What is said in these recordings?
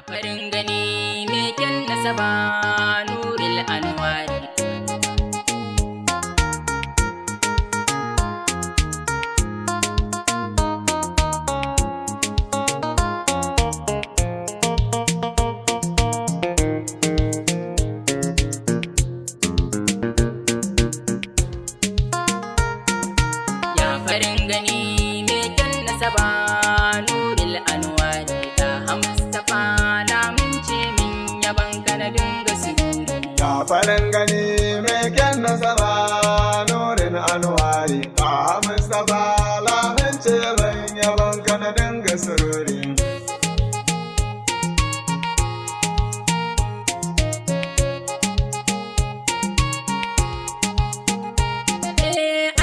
farin gani mai kyan nasaba nuril anwari. Ya farin gani mai kyan nasaba nuril anwari da Mustapha lamunce min yaban kana dinga sirri. Ya farin gani mai kyan nasaba nurin anwari da Mustapha lamunce min yaban kana dinga sirri.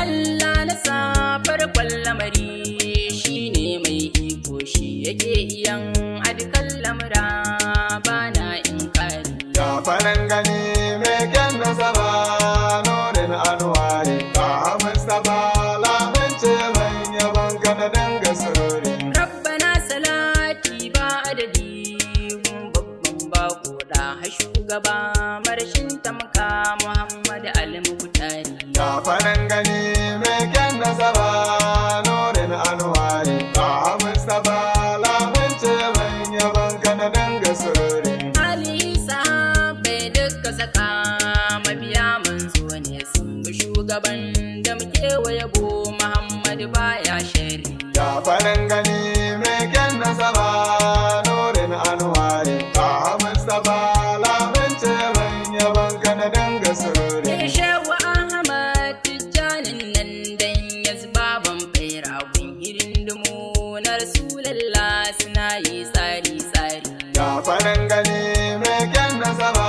Allah na sa farkon lamari shine mai iko shi yake iyan adkan lamura bana inkari. Ya farin gani mai kyan nasaba nurin anwari da Mustapha lamunce min yaban kana dinga sirri. Rabbana salati ba adadi gun babban bako da shugaba marashin tamka Muhammad al-Muqtari. Ya farin gani mai kyan nasaba nurin anwari da Mustapha lamunce min yaban kana dinga sirri. Ali sahabbai duka saka mabiya manzo ne sun bi shugaban da muke wayabo Muhammad baya shari. Ya farin gani mai kyan nasaba nurin anwari da Mustapha lamunce min yaban kana dinga sirri. Shehu Ahmad Tijjanin nan dan yazbaban faira gun hirin dumu na Rasulallah suna yi tsari. Ya farin gani mai kyan nasaba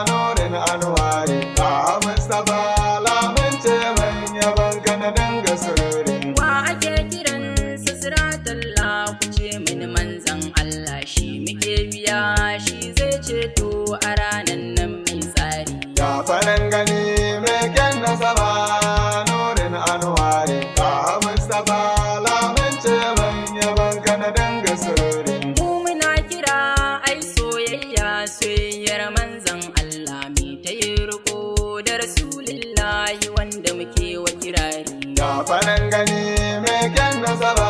nurin anwari da Mustapha lamunce min yaban kana dinga sirri. Wa ake kiran sa siratallah ku ce mini manzan Allah shi muke biya shi zai ceto a ranan nan mai tsari. Ya farin gani mai kyan nasaba nurin anwari da Mustapha lamunce min yaban kana dinga sirri. Mu muna kira ai soyayyar manzan Allah mi ta yi riko da Rasulillahi wanda muke wa kirari. Ya farin gani mai kyan nasaba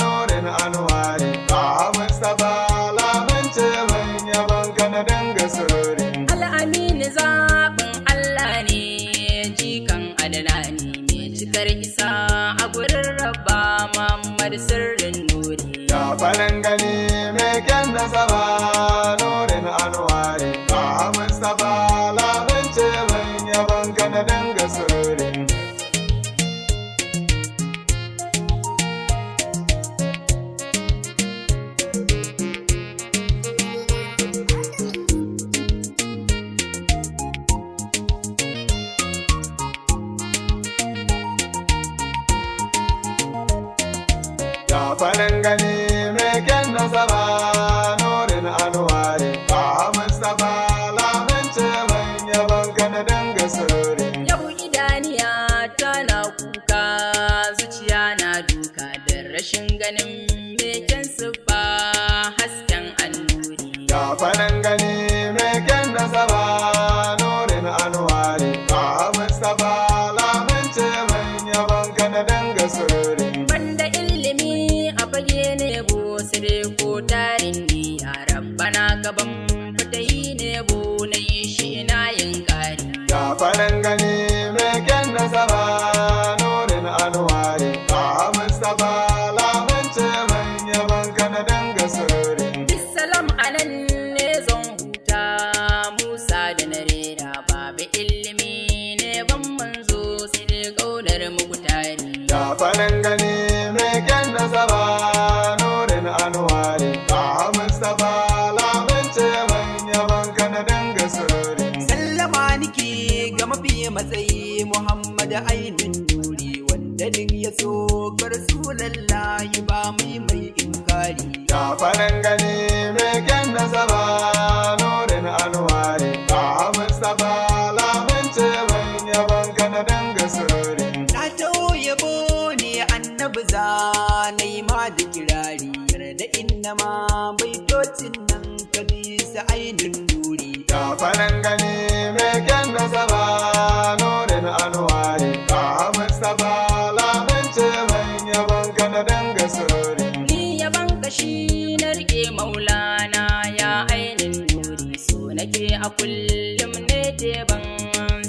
nurin anwari da Mustapha lamunce min yaban kana dinga sirri. Al'amin zaɓin Allah ne jikan adalani mai cikar isa a gurin rabba Muhammad sirrin nuri. Ya farin gani mai kyan nasaba nurin anwari da Mustapha lamunce min yaban kana dinga sirri. Ya farin gani mai kyan nasaba nurin anwari da Mustapha lamunce min yaban kana dinga sirri. Yau idaniya tana kuka zuciya na duka da rashin ganin meken siffa hasken annuri. Ya farin gani mai kyan nasaba nurin anwari da Mustapha lamunce min yaban kana dinga sirri. Banda ilimi a fage ne bo sai ko tarin ni a rabbana gaban fatayi ne bo na yi shi na yin kari. Ya farin gani mai kyan nasaba nurin anwari da Mustapha lamunce min yaban kana dinga sirri. Salam anan ne zan huta Musa da na rera babu ilimi ne ban manzo sai dai ƙaunar muku tari. Ya farin gani mai kyan nasaba nurin anwari da Mustapha lamunce ka bisa ainin nuri. Ya farin gani mai kyan nasaba nurin anwari. Ka Mustapha lamince mai yabon ka na dinga sururi. Ni yaban ka shi na rike maulana ya ainin nuri. So nake a kullum ne teban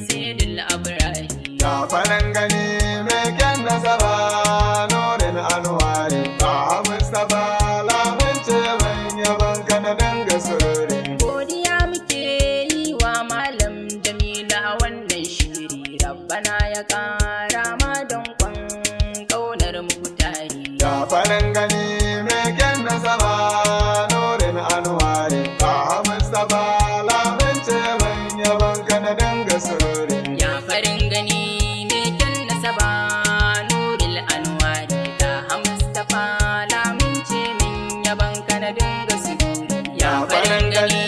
Sayyidul Abrahi. Ya farin gani mai kyan nasaba nurin anwari. Ka Mustapha lamince mai yabon ka na dinga sururi. Godiya muke yi wa Malam Jamila wannan shiri. Rabbana ya ƙara ma donkon ƙaunar mutane. Ya farin gani mai kyan nasaba nurin anwari. Ka Mustapha lamince mai yabon ka na dinga sururi. Ya farin gani ne kyan nasaba nuril anwari. Ta Mustapha lamince min yaban ka na dinga sururi. Ya farin gani